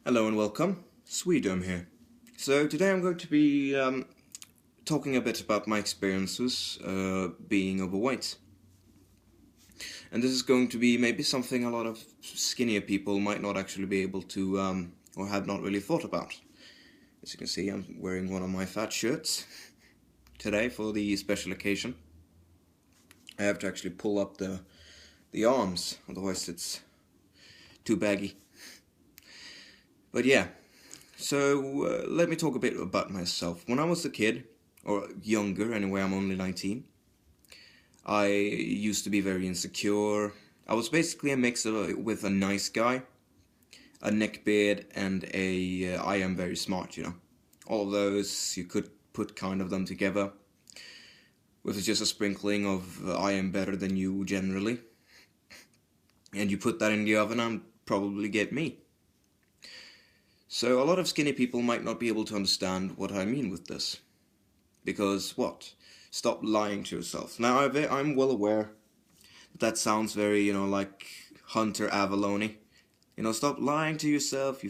Hello and welcome, Sweden here. So today I'm going to be talking a bit about my experiences being overweight. And this is going to be maybe something a lot of skinnier people might not actually be able to or have not really thought about. As you can see, I'm wearing one of my fat shirts today for the special occasion. I have to actually pull up the arms, otherwise it's too baggy. But yeah, so let me talk a bit about myself. When I was a kid, or younger anyway, I'm only 19, I used to be very insecure. I was basically a mix with a nice guy, a neckbeard, and a I am very smart, you know. All of those, you could put kind of them together, with just a sprinkling of I am better than you generally. And you put that in the oven and probably get me. So a lot of skinny people might not be able to understand what I mean with this. Because what? Stop lying to yourself. Now I'm well aware that sounds very, like Hunter Avalone. Stop lying to yourself,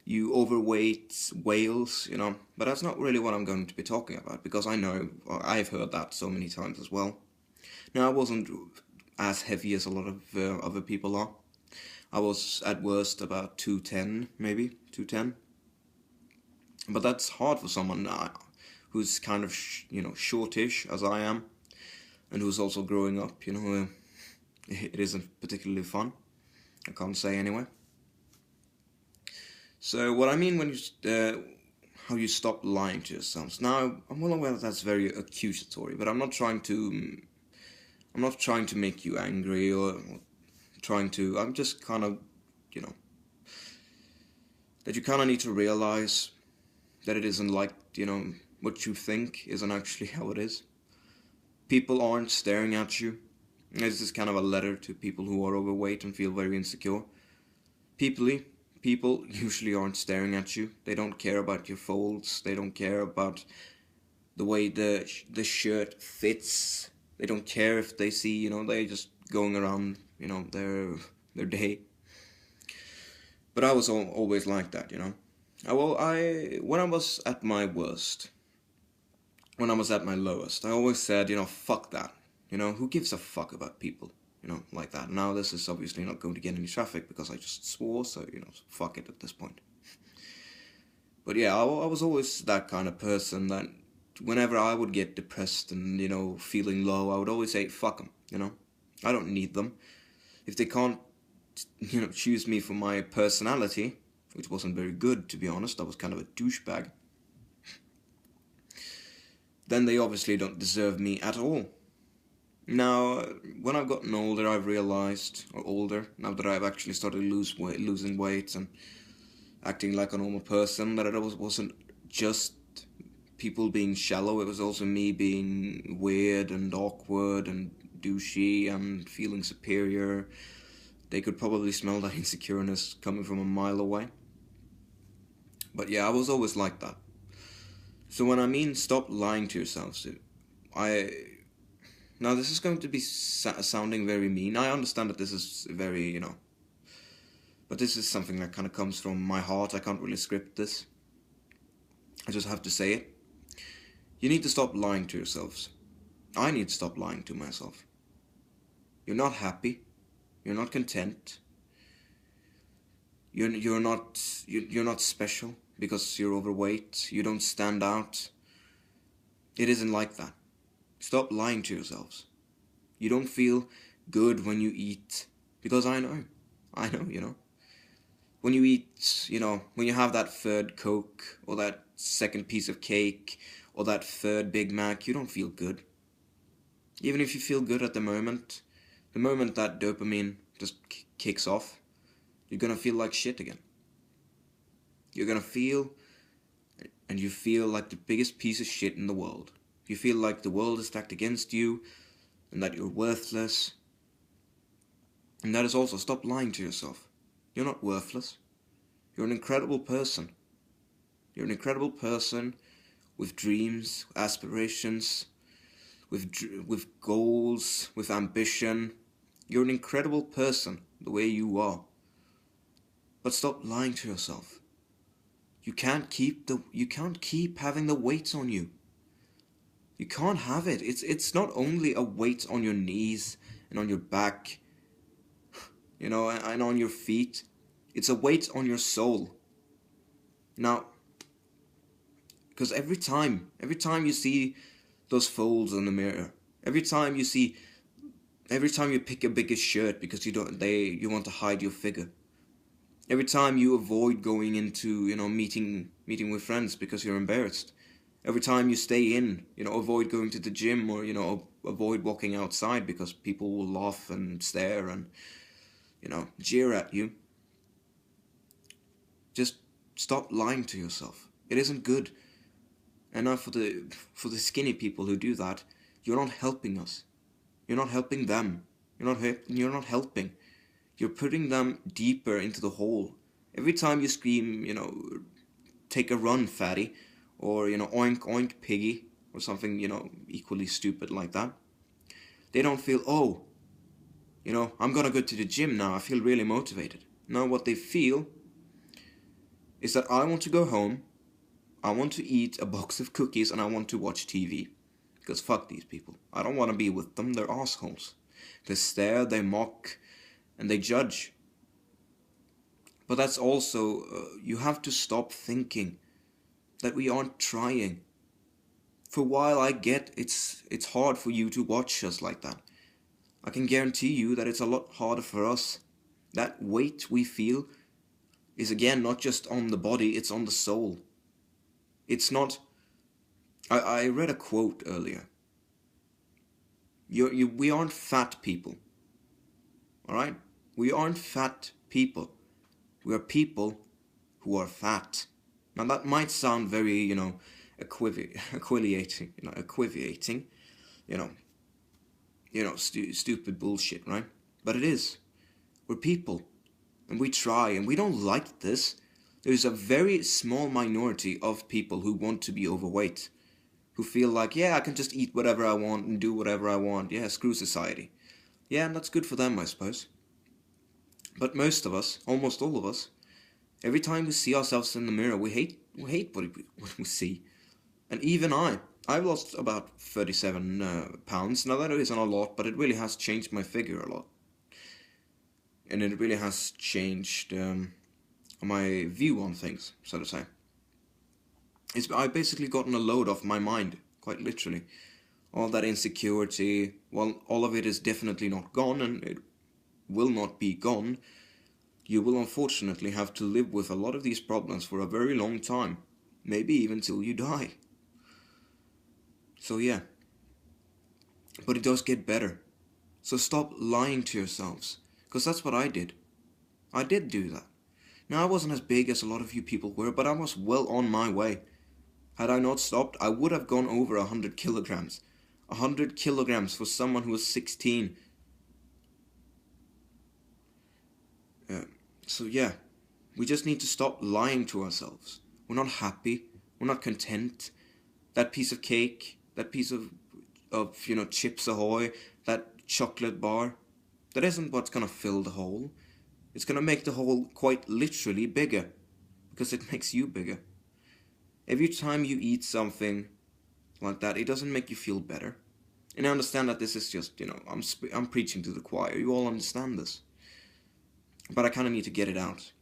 you overweight whales, But that's not really what I'm going to be talking about, because I know, I've heard that so many times as well. Now, I wasn't as heavy as a lot of other people are. I was at worst about 210, maybe 210. But that's hard for someone who's kind of, shortish as I am, and who's also growing up, it isn't particularly fun. I can't say anyway. So what I mean when how you stop lying to yourselves. Now, I'm well aware that that's very accusatory, but I'm not trying to make you angry or I'm just kind of, that you kind of need to realize that it isn't like, what you think isn't actually how it is. People aren't staring at you. This is kind of a letter to people who are overweight and feel very insecure. People usually aren't staring at you. They don't care about your folds. They don't care about the way the shirt fits. They don't care if they see, they're just going around, their day. But I was always like that, when I was at my worst, when I was at my lowest, I always said, fuck that. Who gives a fuck about people, like that. Now this is obviously not going to get any traffic because I just swore, so, fuck it at this point. But yeah, I was always that kind of person that whenever I would get depressed and, feeling low, I would always say, fuck them, I don't need them. If they can't, choose me for my personality, which wasn't very good, to be honest, I was kind of a douchebag, then they obviously don't deserve me at all. Now, when I've gotten older, I've realized, or older, now that I've actually started losing weight and acting like a normal person, that it wasn't just people being shallow, it was also me being weird and awkward and douchey and feeling superior. They could probably smell that insecureness coming from a mile away. But yeah, I was always like that. So when I mean stop lying to yourselves, now this is going to be sounding very mean. I understand that this is very, but this is something that kind of comes from my heart. I can't really script this. I just have to say it. You need to stop lying to yourselves. I need to stop lying to myself. You're not happy. You're not content. You're not special because you're overweight. You don't stand out. It isn't like that. Stop lying to yourselves. You don't feel good when you eat, because I know, when you eat, when you have that third Coke, or that second piece of cake, or that third Big Mac, you don't feel good. Even if you feel good at the moment that dopamine just kicks off, you're gonna feel like shit again. You're gonna feel, and you feel like the biggest piece of shit in the world. You feel like the world is stacked against you, and that you're worthless. And that is also, stop lying to yourself. You're not worthless. You're an incredible person. You're an incredible person with dreams, aspirations, with goals, with ambition. You're an incredible person the way you are. But stop lying to yourself. You can't keep having the weights on you. You can't have it. It's not only a weight on your knees and on your back, and on your feet. It's a weight on your soul. Now, because every time you see those folds in the mirror, every time you pick a bigger shirt because you want to hide your figure. Every time you avoid going into, meeting with friends because you're embarrassed. Every time you stay in, avoid going to the gym, or, avoid walking outside because people will laugh and stare and, jeer at you. Just stop lying to yourself. It isn't good. And now for the skinny people who do that, you're not helping us. You're not helping them. You're not helping. You're putting them deeper into the hole. Every time you scream, take a run, fatty, or, oink, oink, piggy, or something, equally stupid like that, they don't feel, oh, I'm gonna go to the gym now, I feel really motivated. No, what they feel is that I want to go home, I want to eat a box of cookies, and I want to watch TV. Because fuck these people. I don't want to be with them, they're assholes. They stare, they mock, and they judge. But that's also, you have to stop thinking that we aren't trying. For a while I get it's hard for you to watch us like that. I can guarantee you that it's a lot harder for us. That weight we feel is again not just on the body, it's on the soul. It's not... I read a quote earlier. We aren't fat people. Alright? We aren't fat people. We are people who are fat. Now that might sound very, equivocating, stupid bullshit, right? But it is. We're people. And we try, and we don't like this. There's a very small minority of people who want to be overweight. Who feel like, yeah, I can just eat whatever I want and do whatever I want. Yeah, screw society. Yeah, and that's good for them, I suppose. But most of us, almost all of us, every time we see ourselves in the mirror, we hate what we see. And even I've lost about 37 pounds. Now that isn't a lot, but it really has changed my figure a lot. And it really has changed my view on things, so to say. I've basically gotten a load off my mind, quite literally. All that insecurity, well, all of it is definitely not gone, and it will not be gone. You will unfortunately have to live with a lot of these problems for a very long time. Maybe even till you die. So yeah. But it does get better. So stop lying to yourselves. Because that's what I did. I did do that. Now I wasn't as big as a lot of you people were, but I was well on my way. Had I not stopped, I would have gone over 100 kilograms. 100 kilograms for someone who was 16. So yeah, we just need to stop lying to ourselves. We're not happy. We're not content. That piece of cake, that piece of Chips Ahoy, that chocolate bar, that isn't what's gonna fill the hole. It's gonna make the hole quite literally bigger, because it makes you bigger. Every time you eat something like that, it doesn't make you feel better. And I understand that this is just, I'm preaching to the choir. You all understand this. But I kind of need to get it out.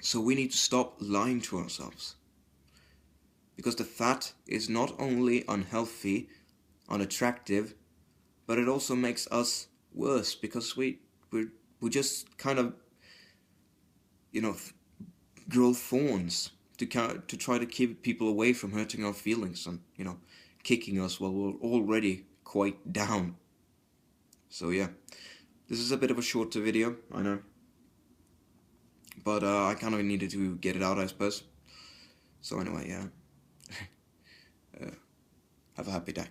So we need to stop lying to ourselves. Because the fat is not only unhealthy, unattractive, but it also makes us worse, because we just kind of, grow thorns to try to keep people away from hurting our feelings and, kicking us while we're already quite down. So yeah, this is a bit of a shorter video, I know. But I kind of needed to get it out, I suppose. So anyway, yeah. Have a happy day.